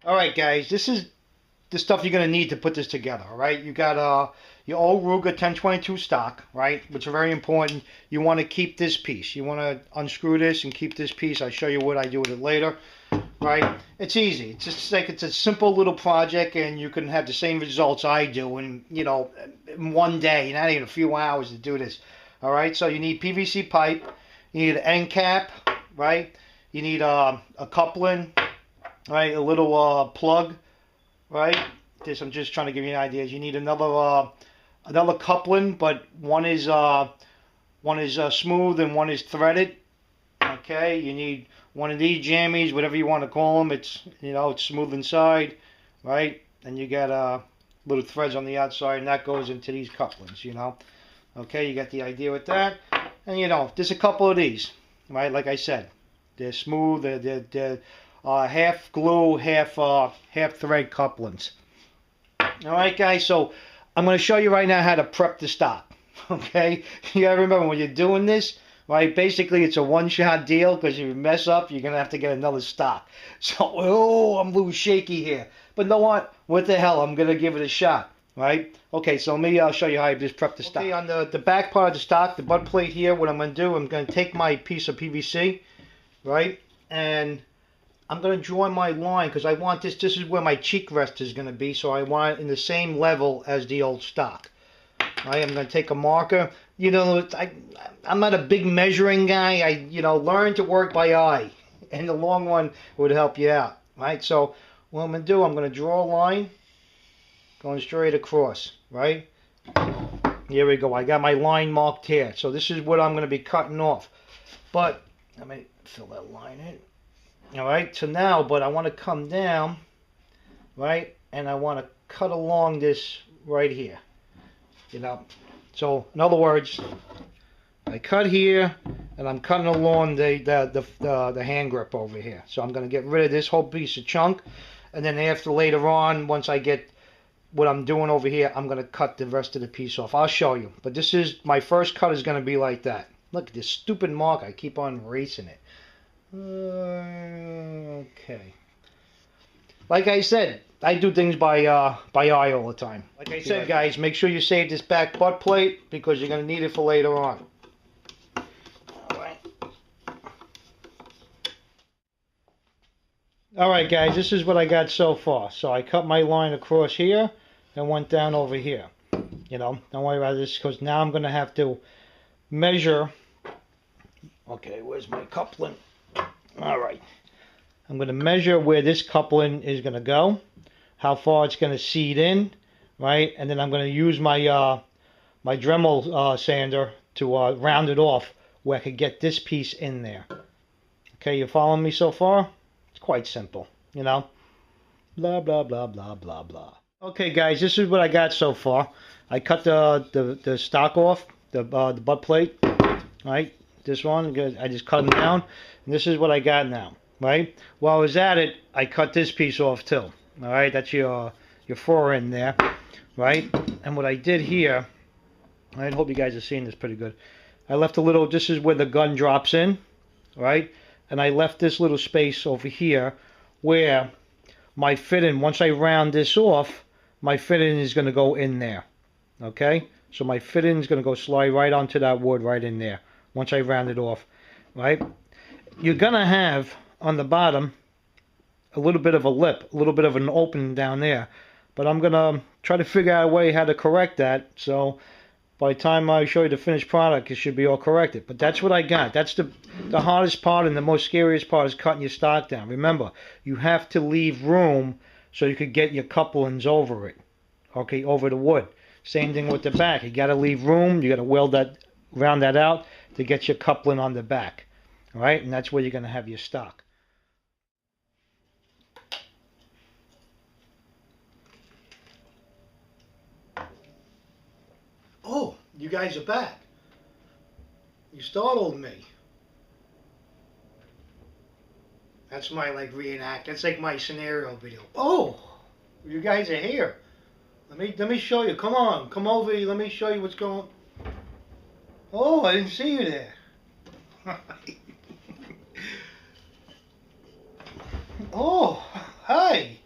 All right, guys, this is the stuff you're gonna need to put this together. All right, you got your old Ruger 1022 stock, right, which are very important. You want to keep this piece. You want to unscrew this and keep this piece. I'll show you what I do with it later. Right? It's easy. It's just like it's a simple little project, and you can have the same results I do in in one day, not even a few hours to do this. All right. So you need PVC pipe. You need an end cap, right? You need a coupling, right? A little plug, right? This I'm just trying to give you an idea. You need another coupling, but one is smooth and one is threaded. Okay, you need one of these jammies, whatever you want to call them. It's smooth inside, right? And you got little threads on the outside, and that goes into these couplings. Okay, you got the idea with that. And there's a couple of these, right? Like I said, they're smooth. They're half glue, half thread couplings. All right, guys. So I'm going to show you right now how to prep the stock. Okay, you gotta remember when you're doing this, right? Basically, it's a one-shot deal because if you mess up, you're gonna have to get another stock. So, oh, I'm a little shaky here, but you know what? What the hell? I'm gonna give it a shot, right? Okay, so maybe I'll show you how I just prep the stock. Okay, on the back part of the stock, the butt plate here, what I'm gonna do, I'm gonna take my piece of PVC, right, and I'm going to draw my line because I want this is where my cheek rest is going to be, so I want it in the same level as the old stock. I am going to take a marker. I'm not a big measuring guy. I learned to work by eye, and the long one would help you out, right? So what I'm going to do, I'm going to draw a line going straight across, right? Here we go. I got my line marked here. So this is what I'm going to be cutting off. But let me fill that line in. All right, so now, but I want to come down, right, and I want to cut along this right here, So, in other words, I cut here, and I'm cutting along the hand grip over here. So I'm going to get rid of this whole piece of chunk, and then later on, once I get what I'm doing over here, I'm going to cut the rest of the piece off. I'll show you, but my first cut is going to be like that. Look at this stupid mark. I keep on erasing it. Okay. Like I said, I do things by eye all the time. Like I said, guys, make sure you save this back butt plate because you're going to need it for later on. Alright, guys, this is what I got so far. So I cut my line across here and went down over here. Don't worry about this because now I'm going to have to measure. Okay, where's my coupling? Alright. I'm going to measure where this coupling is going to go, how far it's going to seat in, right? And then I'm going to use my my Dremel sander to round it off where I could get this piece in there. Okay, you following me so far? It's quite simple, Blah, blah, blah, blah, blah, blah. Okay, guys, this is what I got so far. I cut the stock off, the butt plate, right? This one, I just cut them down, and this is what I got now. Right? While I was at it, I cut this piece off too. All right, that's your forend there, right? And what I did here, I hope you guys are seeing this pretty good. I left a little. This is where the gun drops in, right? And I left this little space over here where my fitting. Once I round this off, my fitting is going to go in there. Okay, so my fitting is going to go slide right onto that wood right in there. Once I round it off, right? You're gonna have on the bottom a little bit of a lip, a little bit of an opening down there, but I'm gonna try to figure out a way how to correct that, so by the time I show you the finished product it should be all corrected. But that's what I got. That's the hardest part and the most scariest part is cutting your stock down. Remember, you have to leave room so you could get your couplings over it, okay, over the wood. Same thing with the back. You got to leave room, you got to round that out to get your coupling on the back. All right, and that's where you're going to have your stock. Oh, you guys are back. You startled me. That's my reenact. That's like my scenario video. Oh, you guys are here. Let me show you. Come on, come over here. Let me show you what's going on. Oh, I didn't see you there. Oh, hi.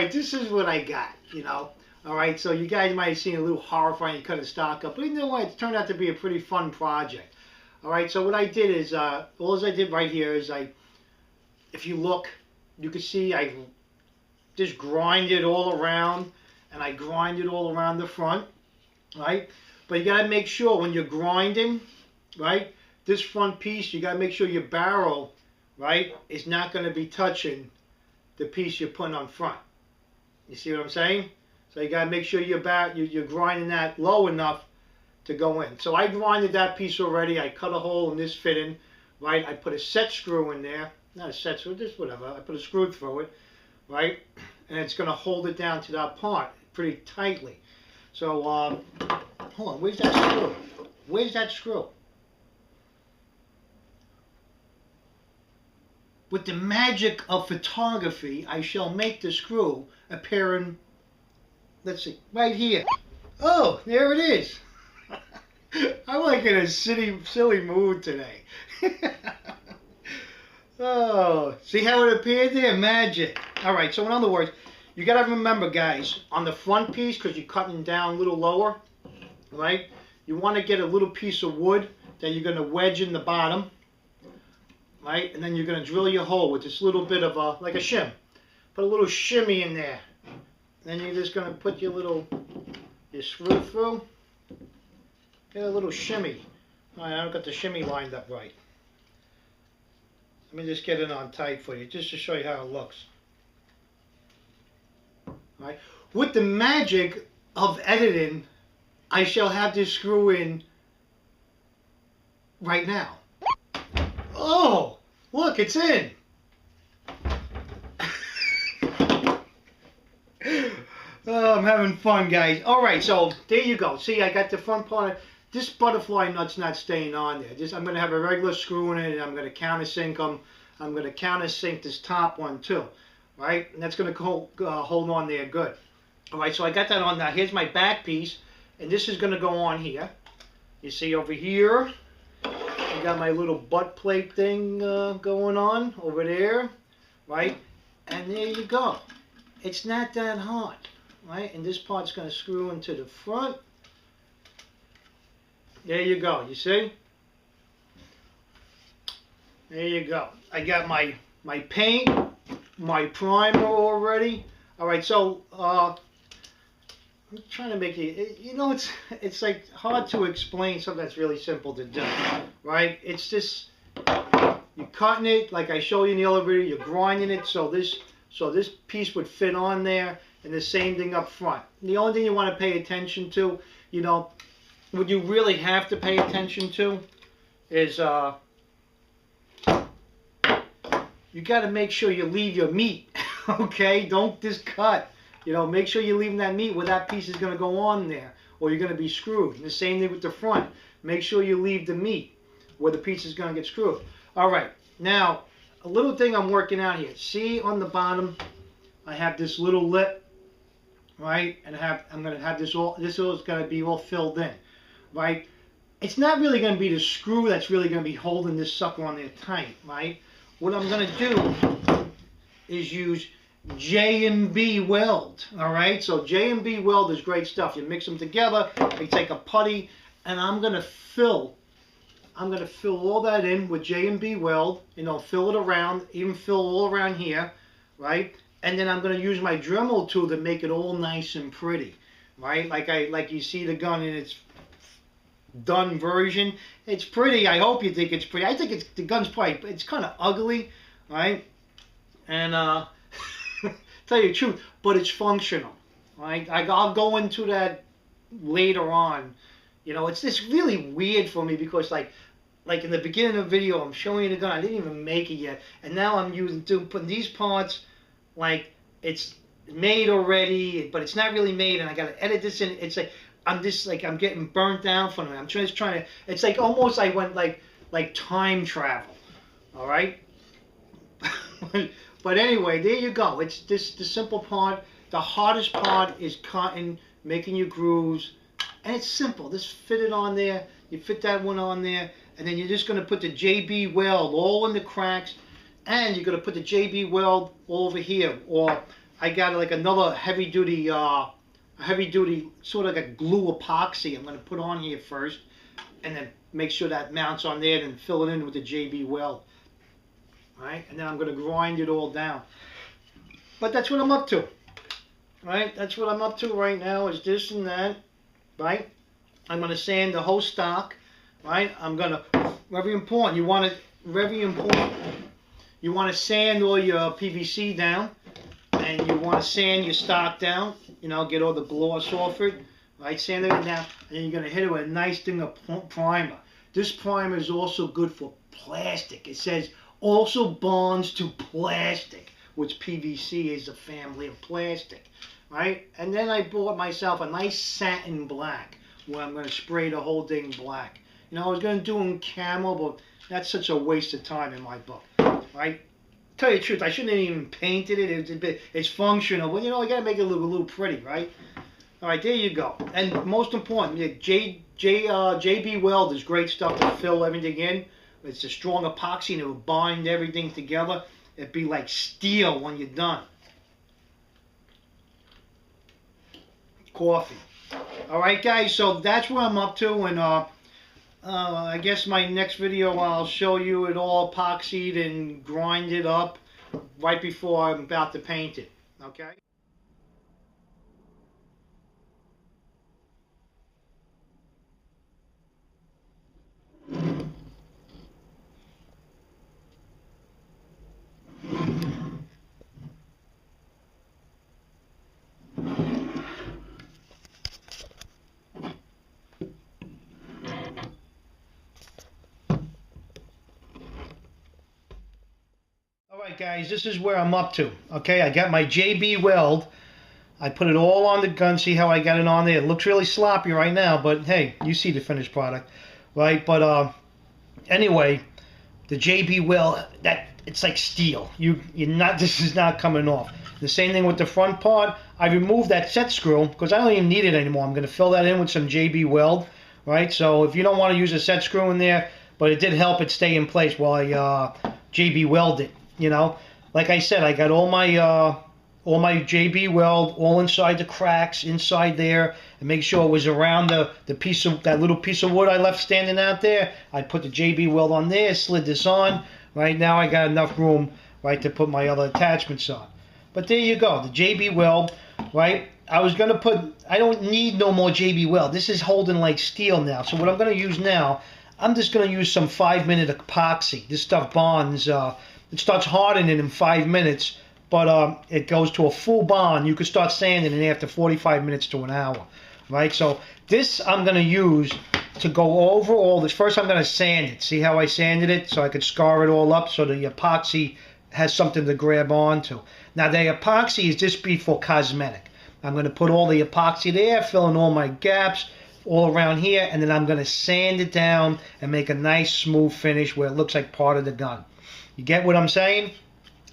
right, this is what I got, you know. All right, so you guys might have seen a little horrifying, you cut a stock up, but you know what? It turned out to be a pretty fun project. All right, so what I did is, all I did right here is if you look, you can see I just grinded all around, and I grinded all around the front, right? But you gotta make sure when you're grinding, right, this front piece, you gotta make sure your barrel, right, is not gonna be touching the piece you're putting on front. You see what I'm saying? So you got to make sure you're grinding that low enough to go in. So I grinded that piece already. I cut a hole in this fitting, right? I put a set screw in there. Not a set screw, just whatever. I put a screw through it, right? And it's going to hold it down to that part pretty tightly. So, hold on. Where's that screw? Where's that screw? With the magic of photography, I shall make the screw appear in, let's see, right here. Oh, there it is. I'm like in a silly mood today. Oh, see how it appeared there? Magic. All right, so in other words, you got to remember, guys, on the front piece, because you're cutting down a little lower, right? You want to get a little piece of wood that you're going to wedge in the bottom. Right, and then you're going to drill your hole with this little bit of like a shim. Put a little shimmy in there. Then you're just going to put your screw through. Get a little shimmy. All right, I don't got the shimmy lined up right. Let me just get it on tight for you, just to show you how it looks. All right, with the magic of editing, I shall have this screw in right now. Oh, look, it's in. Oh, I'm having fun, guys. All right, so there you go. See, I got the front part. This butterfly nut's not staying on there. I'm going to have a regular screw in it, and I'm going to countersink them. I'm going to countersink this top one, too. Right? And that's going to hold on there good. All right, so I got that on now. Here's my back piece, and this is going to go on here. You see over here. I got my little butt plate thing going on over there, right? And there you go. It's not that hard, right? And this part's going to screw into the front. There you go. You see? There you go. I got my paint, my primer already. All right, so I'm trying to make it, you know, it's like hard to explain something that's really simple to do, right? It's just, you're cutting it, like I showed you in the other video, you're grinding it so this piece would fit on there, and the same thing up front. The only thing you want to pay attention to, you know, what you really have to pay attention to is, you got to make sure you leave your meat, okay? Don't just cut. You know, make sure you're leaving that meat where that piece is going to go on there, or you're going to be screwed. And the same thing with the front. Make sure you leave the meat where the piece is going to get screwed. All right, now, a little thing I'm working out here. See on the bottom, I have this little lip, right? And I'm going to have this is going to be all filled in, right? It's not really going to be the screw that's really going to be holding this sucker on there tight, right? What I'm going to do is use J&B weld. All right, so J&B weld is great stuff. You mix them together, you take a putty, and I'm gonna fill all that in with J&B weld. You know, fill it around, even fill all around here, right? And then I'm gonna use my Dremel tool to make it all nice and pretty, right? Like you see the gun in its done version. It's pretty. I hope you think it's pretty. I think the gun's probably, it's kind of ugly, right? And tell you the truth, but it's functional. Right? I'll go into that later on. You know, it's really weird for me because like in the beginning of the video, I'm showing you the gun. I didn't even make it yet, and now I'm putting these parts like it's made already, but it's not really made, and I got to edit this in. It's like I'm getting burnt down from it. I'm just trying to. It's like almost I went like time travel. All right. But anyway, there you go. It's the simple part. The hardest part is cutting, making your grooves, and it's simple. Just fit it on there. You fit that one on there, and then you're just going to put the JB weld all in the cracks, and you're going to put the JB weld all over here. Or I got like another heavy duty sort of like a glue epoxy I'm going to put on here first, and then make sure that mounts on there, and fill it in with the JB Weld. Right, and then I'm going to grind it all down. But that's what I'm up to. Right, that's what I'm up to right now, is this and that. Right, I'm going to sand the whole stock. Right, I'm going to, very important, you want to sand all your PVC down, and you want to sand your stock down, you know, get all the gloss off it. Right, sand it down, and then you're going to hit it with a nice thing of primer. This primer is also good for plastic. It says also bonds to plastic, which PVC is a family of plastic, right? And then I bought myself a nice satin black, where I'm going to spray the whole thing black. You know, I was going to do in camel, but that's such a waste of time in my book, right? Tell you the truth, I shouldn't have even painted it. It's functional, but you know, I got to make it look a little pretty, right? All right, there you go. And most important, JB Weld is great stuff to fill everything in. It's a strong epoxy, and it will bind everything together. It'd be like steel when you're done. Coffee. All right, guys, so that's what I'm up to, and I guess my next video I'll show you it all epoxied and grinded up right before I'm about to paint it. Okay? Alright guys, this is where I'm up to. Okay, I got my JB Weld. I put it all on the gun. See how I got it on there? It looks really sloppy right now, but hey, you see the finished product, right? But anyway, the JB Weld, it's like steel. This is not coming off. The same thing with the front part. I removed that set screw because I don't even need it anymore. I'm going to fill that in with some JB Weld, right? So if you don't want to use a set screw in there, but it did help it stay in place while I JB Welded it. You know, like I said, I got all my JB Weld all inside the cracks inside there, and make sure it was around that little piece of wood I left standing out there. I put the JB Weld on there, slid this on. Right now I got enough room, right, to put my other attachments on. But there you go, the JB Weld, right? I don't need no more JB Weld. This is holding like steel now. So what I'm going to use now, I'm just going to use some 5-minute epoxy. This stuff bonds. It starts hardening in 5 minutes, but it goes to a full bond. You can start sanding it after 45 minutes to an hour, right? So this I'm going to use to go over all this. First I'm going to sand it. See how I sanded it? So I could scar it all up so the epoxy has something to grab onto. Now the epoxy is just be for cosmetic. I'm going to put all the epoxy there, fill in all my gaps all around here, and then I'm going to sand it down and make a nice smooth finish where it looks like part of the gun. You get what I'm saying?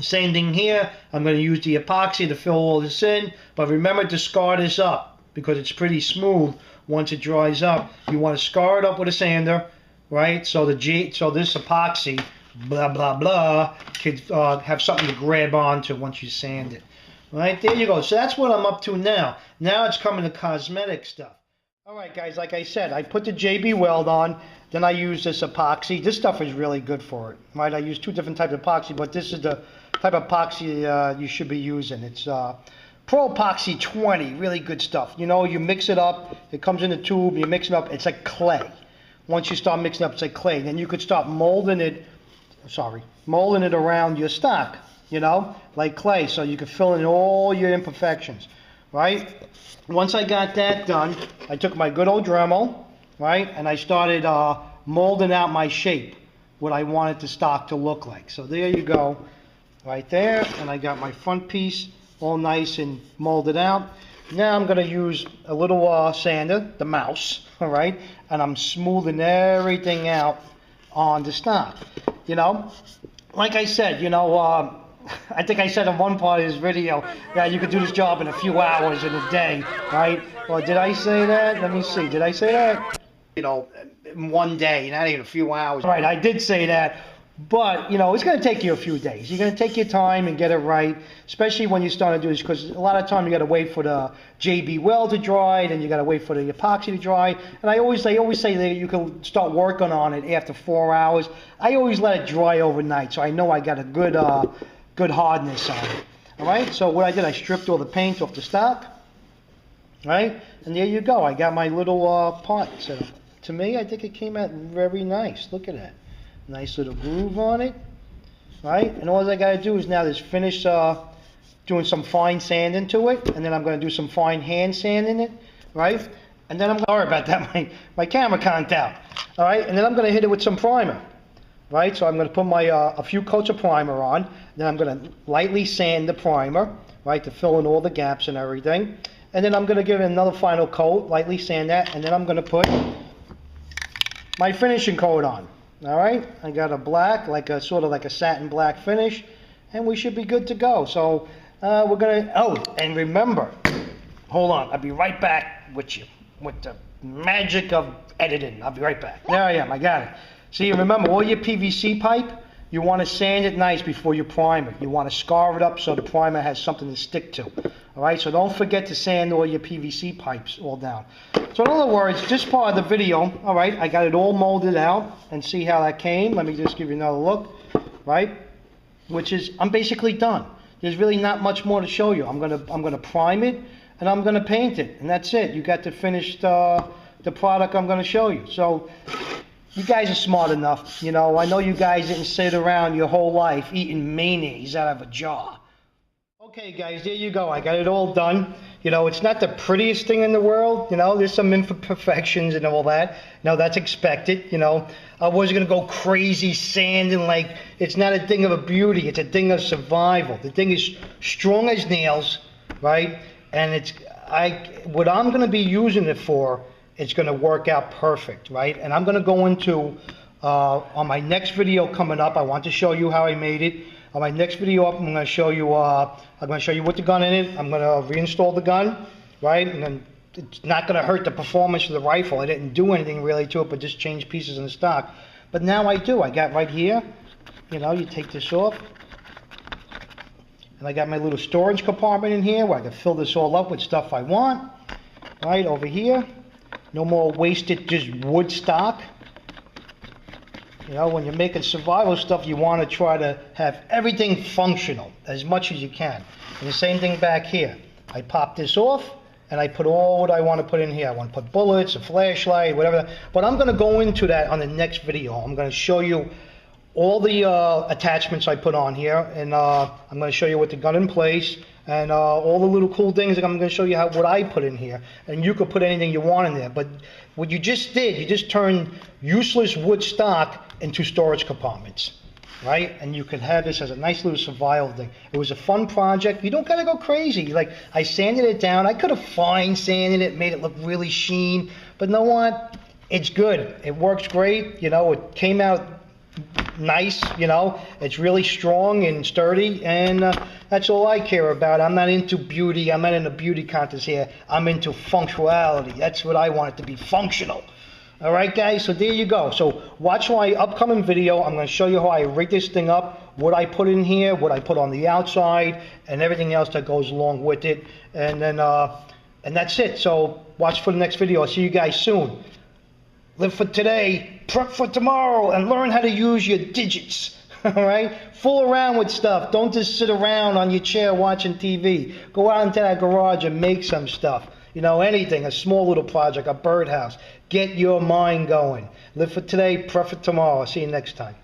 Same thing here. I'm going to use the epoxy to fill all this in, but remember to scar this up because it's pretty smooth once it dries up. You want to scar it up with a sander, right? So this epoxy, blah blah blah, could have something to grab onto once you sand it. Right, there you go. So that's what I'm up to now. Now it's coming to cosmetic stuff. Alright guys, like I said, I put the JB Weld on, then I use this epoxy. This stuff is really good for it. Right, I use 2 different types of epoxy, but this is the type of epoxy you should be using. It's Pro Epoxy 20, really good stuff. You know, you mix it up, it comes in a tube, you mix it up, it's like clay. Once you start mixing up, it's like clay. Then you could start molding it around your stock, you know, like clay, so you can fill in all your imperfections, right? Once I got that done, I took my good old Dremel, right, and I started molding out my shape, what I wanted the stock to look like. So there you go, right there, and I got my front piece all nice and molded out. Now I'm going to use a little sander, the mouse, all right, and I'm smoothing everything out on the stock. You know, like I said, you know, I think I said in one part of this video that you could do this job in a few hours in a day, right? Or did I say that? Let me see. Did I say that? You know, in one day, not even a few hours. Right, I did say that. But, you know, it's going to take you a few days. You're going to take your time and get it right, especially when you start to do this, because a lot of time you got to wait for the JB Weld to dry, and you got to wait for the epoxy to dry. And they always say that you can start working on it after 4 hours. I always let it dry overnight, so I know I got a good hardness on it. All right, so what I did, I stripped all the paint off the stock, right? And there you go. I got my little part set up. To me, I think it came out very nice. Look at that. Nice little groove on it, right? And all I got to do is now just finish doing some fine sand into it, and then I'm going to do some fine hand sand in it, right? And then sorry about that, my camera conked out, all right? And then I'm going to hit it with some primer, right? So I'm going to put my a few coats of primer on, then I'm going to lightly sand the primer, right, to fill in all the gaps and everything. And then I'm going to give it another final coat, lightly sand that, and then I'm going to put my finishing coat on. All right, I got a black, sort of like a satin black finish, and we should be good to go. So we're gonna, oh, and remember, hold on, I'll be right back with you, with the magic of editing. I'll be right back. There I am, I got it. See, remember, all your PVC pipe, you want to sand it nice before you prime it. You want to scar it up so the primer has something to stick to. All right, so don't forget to sand all your PVC pipes all down. So in other words, this part of the video, all right, I got it all molded out, and see how that came. Let me just give you another look, right? Which is, I'm basically done. There's really not much more to show you. I'm gonna prime it, and I'm gonna paint it, and that's it. You got the finished the product I'm gonna show you. So you guys are smart enough, you know. I know you guys didn't sit around your whole life eating mayonnaise out of a jar. Okay guys, there you go. I got it all done. You know, it's not the prettiest thing in the world. You know, there's some imperfections and all that. No, that's expected. You know, I wasn't going to go crazy sanding. Like, it's not a thing of a beauty. It's a thing of survival. The thing is strong as nails, right? And what I'm going to be using it for, it's going to work out perfect, right? And I'm going to go into, on my next video coming up, I want to show you how I made it. On my next video up, I'm going to show you with the gun in it. I'm going to reinstall the gun, right? And then it's not going to hurt the performance of the rifle. I didn't do anything really to it, but just change pieces in the stock. But now I do. I got right here, you know, you take this off. And I got my little storage compartment in here where I can fill this all up with stuff I want. Right over here. No more wasted just wood stock. You know, when you're making survival stuff, you want to try to have everything functional as much as you can. And the same thing back here. I pop this off, and I put all what I want to put in here. I want to put bullets, a flashlight, whatever. But I'm going to go into that on the next video. I'm going to show you all the attachments I put on here, and I'm going to show you with the gun in place, and all the little cool things. And I'm going to show you what I put in here. And you could put anything you want in there. But what you just did, you just turned useless wood stock into storage compartments, right? And you could have this as a nice little survival thing. It was a fun project. You don't gotta go crazy. Like, I sanded it down. I could have fine sanded it, made it look really sheen, but you know what? It's good. It works great. You know, it came out nice. You know, it's really strong and sturdy, and that's all I care about. I'm not into beauty. I'm not in a beauty contest here. I'm into functionality. That's what I want it to be, functional. All right, guys, so there you go. So watch my upcoming video. I'm going to show you how I rig this thing up, what I put in here, what I put on the outside, and everything else that goes along with it. And then, and that's it. So watch for the next video. I'll see you guys soon. Live for today, prep for tomorrow, and learn how to use your digits. All right? Fool around with stuff. Don't just sit around on your chair watching TV. Go out into that garage and make some stuff. You know, anything, a small little project, a birdhouse. Get your mind going. Live for today, prep for tomorrow. See you next time.